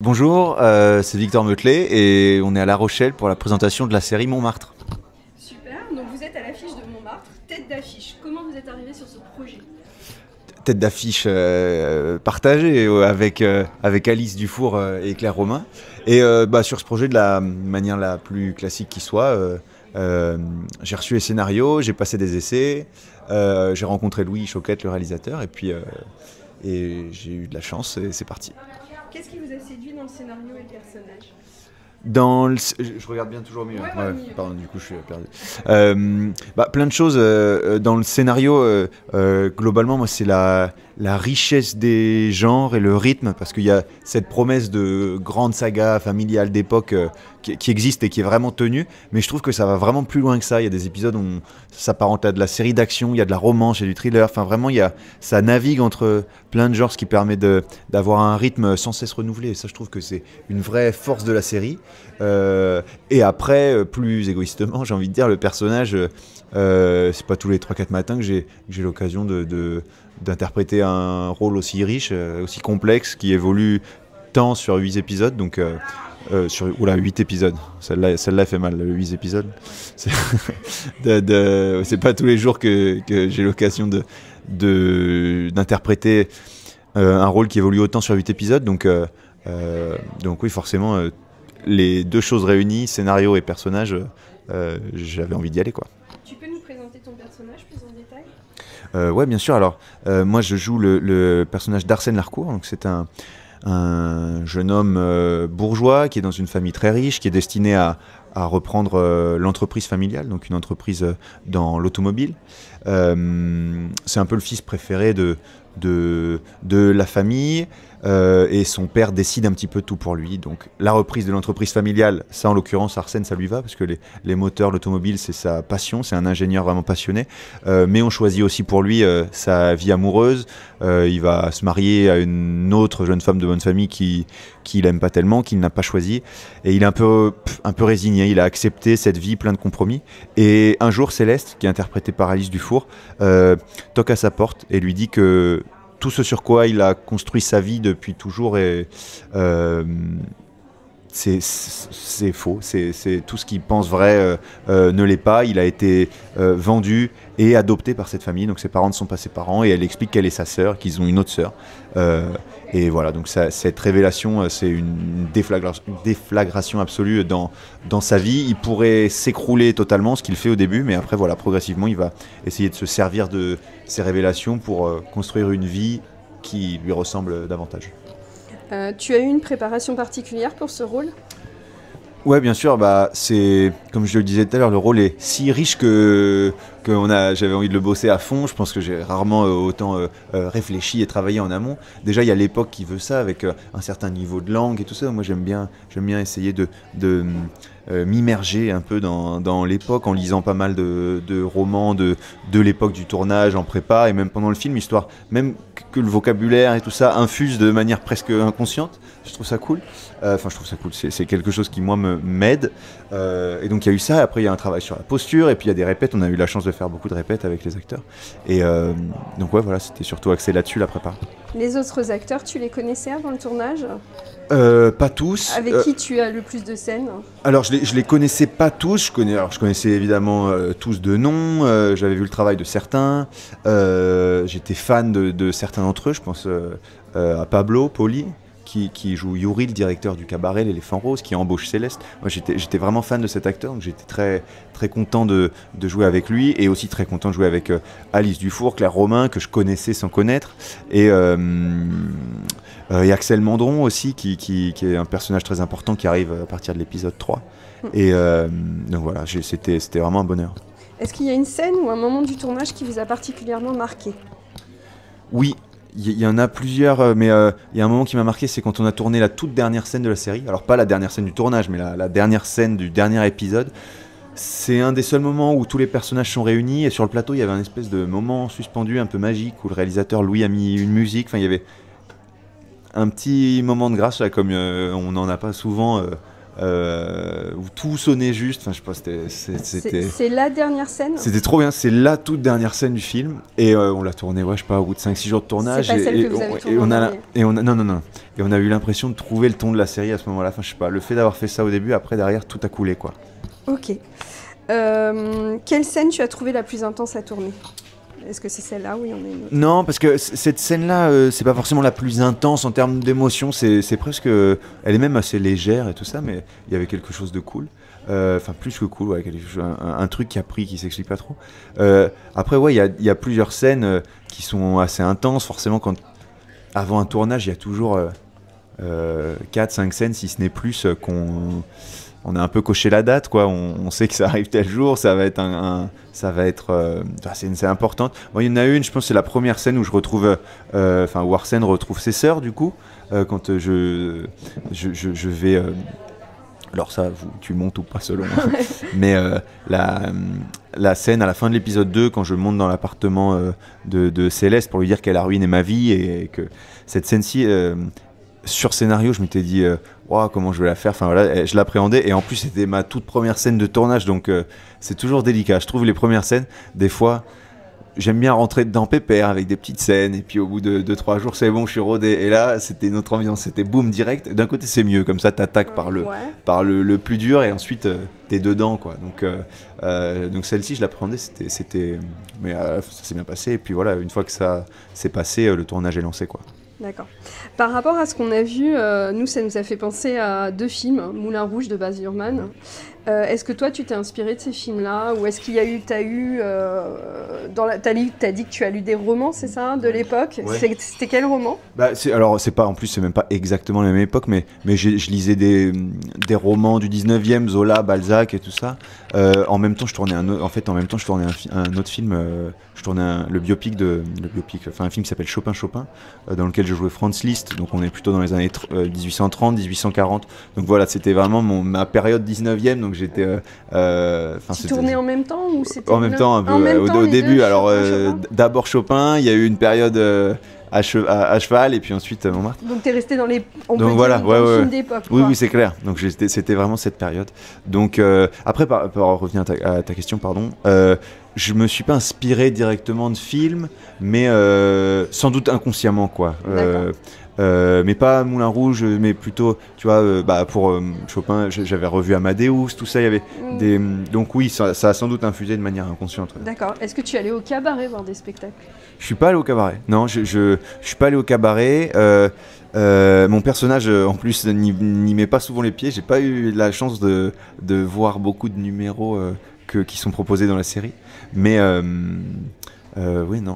Bonjour, c'est Victor Meutelet et on est à La Rochelle pour la présentation de la série Montmartre. Super, donc vous êtes à l'affiche de Montmartre, tête d'affiche. Comment vous êtes arrivé sur ce projet? Tête d'affiche partagée avec Alice Dufour et Claire Romain. Et sur ce projet de la manière la plus classique qui soit, j'ai reçu les scénarios, j'ai passé des essais, j'ai rencontré Louis Choquette, le réalisateur, et j'ai eu de la chance et c'est parti. Qu'est-ce qui vous a séduit dans le scénario et le personnage? Je regarde bien toujours mieux. Ouais, mieux. Pardon, du coup, je suis perdu. Plein de choses dans le scénario. Globalement, moi, c'est la richesse des genres et le rythme, parce qu'il y a cette promesse de grande saga familiale d'époque qui existe et qui est vraiment tenue. Mais je trouve que ça va vraiment plus loin que ça. Il y a des épisodes où ça s'apparente à de la série d'action, il y a de la romance, il y a du thriller. Enfin, vraiment, ça navigue entre plein de genres, ce qui permet d'avoir un rythme sans cesse renouvelé. Et ça, je trouve que c'est une vraie force de la série. Et après, plus égoïstement, j'ai envie de dire, le personnage, c'est pas tous les 3-4 matins que j'ai l'occasion d'interpréter un rôle aussi riche, aussi complexe, qui évolue tant sur 8 épisodes. Donc, 8 épisodes. Celle-là fait mal, 8 épisodes. C'est pas tous les jours que j'ai l'occasion d'interpréter un rôle qui évolue autant sur 8 épisodes. Donc oui, forcément, les deux choses réunies, scénario et personnage, j'avais envie d'y aller, quoi. Tu peux nous présenter ton personnage plus en détail? Ouais, bien sûr. Alors, moi, je joue le personnage d'Arsène Larcourt. Donc, c'est un jeune homme bourgeois qui est dans une famille très riche, qui est destiné à reprendre l'entreprise familiale, donc une entreprise dans l'automobile. C'est un peu le fils préféré de la famille, et son père décide un petit peu tout pour lui. Donc la reprise de l'entreprise familiale, ça en l'occurrence Arsène, ça lui va, parce que les moteurs, l'automobile, c'est sa passion, c'est un ingénieur vraiment passionné. Mais on choisit aussi pour lui sa vie amoureuse. Il va se marier à une autre jeune femme de bonne famille qu'il n'aime pas tellement, qu'il n'a pas choisi. Et il est un peu résigné, il a accepté cette vie pleine de compromis. Et un jour, Céleste, qui est interprétée par Alice Dufour, toque à sa porte et lui dit que tout ce sur quoi il a construit sa vie depuis toujours c'est faux, c'est tout ce qu'il pense vrai ne l'est pas. Il a été vendu et adopté par cette famille, donc ses parents ne sont pas ses parents, et elle explique qu'elle est sa sœur, qu'ils ont une autre sœur. Et voilà, donc cette révélation, c'est une déflagration absolue dans sa vie. Il pourrait s'écrouler totalement, ce qu'il fait au début, mais après, voilà, progressivement, il va essayer de se servir de ces révélations pour construire une vie qui lui ressemble davantage. Tu as eu une préparation particulière pour ce rôle? Ouais, bien sûr, c'est comme je le disais tout à l'heure, le rôle est si riche j'avais envie de le bosser à fond. Je pense que j'ai rarement autant réfléchi et travaillé en amont. Déjà, il y a l'époque qui veut ça, avec un certain niveau de langue et tout ça. Moi, j'aime bien essayer de m'immerger un peu dans l'époque, en lisant pas mal de romans de l'époque du tournage, en prépa et même pendant le film, histoire même que le vocabulaire et tout ça infuse de manière presque inconsciente. Je trouve ça cool. Je trouve ça cool. C'est quelque chose qui, moi, m'aide. Et donc, il y a eu ça. Après, il y a un travail sur la posture. Et puis, il y a des répètes. On a eu la chance de faire beaucoup de répètes avec les acteurs. Et donc, ouais, voilà, c'était surtout axé là-dessus, la prépa. Les autres acteurs, tu les connaissais avant le tournage? Pas tous. Avec qui tu as le plus de scènes? Alors, je les connaissais pas tous. Je connaissais évidemment tous de nom. J'avais vu le travail de certains. J'étais fan de certains d'entre eux. Je pense à Pablo Poli, qui joue Yuri, le directeur du cabaret L'Éléphant Rose, qui embauche Céleste. Moi, j'étais vraiment fan de cet acteur, donc j'étais très, très content de jouer avec lui, et aussi très content de jouer avec Alice Dufour, Claire Romain, que je connaissais sans connaître, et Axel Mandron aussi, qui est un personnage très important qui arrive à partir de l'épisode 3. Et donc voilà, c'était vraiment un bonheur. Est-ce qu'il y a une scène ou un moment du tournage qui vous a particulièrement marqué? Oui. Il y en a plusieurs, mais il y a un moment qui m'a marqué, c'est quand on a tourné la toute dernière scène de la série. Alors pas la dernière scène du tournage, mais la dernière scène du dernier épisode. C'est un des seuls moments où tous les personnages sont réunis, et sur le plateau il y avait un espèce de moment suspendu un peu magique où le réalisateur Louis a mis une musique. Enfin, il y avait un petit moment de grâce là, comme on n'en a pas souvent où tout sonnait juste. Enfin, je sais pas, C'est la dernière scène. C'était trop bien. C'est la toute dernière scène du film. Et on l'a tourné, ouais, je sais pas, au bout de 5-6 jours de tournage. C'est pas celle que vous avez tournée en dernier. Non. Et on a eu l'impression de trouver le ton de la série à ce moment-là. Enfin, je sais pas, le fait d'avoir fait ça au début, après, derrière, tout a coulé, quoi. Ok. Quelle scène tu as trouvé la plus intense à tourner? Est-ce que c'est celle-là ou il y en a une autre? Non, parce que cette scène-là, c'est pas forcément la plus intense en termes d'émotion. C'est presque. Elle est même assez légère et tout ça, mais il y avait quelque chose de cool. Enfin, plus que cool, ouais, un truc qui s'explique pas trop. Après, ouais, il y a plusieurs scènes qui sont assez intenses. Forcément, avant un tournage, il y a toujours 4-5 scènes, si ce n'est plus, on a un peu coché la date, quoi. On sait que ça arrive tel jour, ça va être c'est une scène importante. Bon, il y en a une, je pense, c'est la première scène où je retrouve, où Arsène retrouve ses sœurs, du coup, quand je vais. Alors ça, tu montes ou pas selon moi. Mais la scène à la fin de l'épisode 2, quand je monte dans l'appartement de Céleste pour lui dire qu'elle a ruiné ma vie et que cette scène-ci, sur scénario, je m'étais dit wow, comment je vais la faire. Enfin voilà, je l'appréhendais et en plus c'était ma toute première scène de tournage, donc c'est toujours délicat. Je trouve les premières scènes, des fois, j'aime bien rentrer dedans pépère avec des petites scènes et puis au bout de 2-3 jours c'est bon, je suis rodé. Et là c'était une autre ambiance, c'était boum direct. D'un côté c'est mieux, comme ça t'attaques par le plus dur et ensuite t'es dedans, quoi. Donc celle-ci je l'appréhendais, mais ça s'est bien passé et puis voilà, une fois que ça s'est passé, le tournage est lancé, quoi. D'accord. Par rapport à ce qu'on a vu, nous, ça nous a fait penser à 2 films, Moulin Rouge de Baz Luhrmann. Est-ce que toi, tu t'es inspiré de ces films-là? Ou est-ce qu'il y a eu, t'as dit que tu as lu des romans, c'est ça, de l'époque? Ouais. C'était quel roman? Alors, c'est même pas exactement la même époque, mais je lisais des romans du 19e, Zola, Balzac et tout ça. En même temps, je tournais un autre film. Je tournais un film qui s'appelle Chopin, dans lequel je jouais Franz Liszt. Donc, on est plutôt dans les années 1830, 1840. Donc voilà, c'était vraiment ma période 19e. Donc j'étais. Tu tournais en même temps ou c'était en même temps, un peu au début. Alors, d'abord Chopin, il y a eu une période à cheval et puis ensuite Montmartre. Donc t'es resté dans les films d'époque. Oui, c'est clair. Donc c'était vraiment cette période. Donc après, pour revenir à ta question, pardon, je me suis pas inspiré directement de films, mais sans doute inconsciemment, quoi. Mais pas Moulin Rouge, mais plutôt, tu vois, pour Chopin, j'avais revu Amadeus, tout ça, il y avait donc oui, ça a sans doute infusé de manière inconsciente. Ouais. D'accord. Est-ce que tu es allé au cabaret voir des spectacles? Je suis pas allé au cabaret. Non, je suis pas allé au cabaret. Mon personnage, en plus, n'y met pas souvent les pieds. J'ai pas eu la chance de voir beaucoup de numéros qui sont proposés dans la série. Mais oui, non.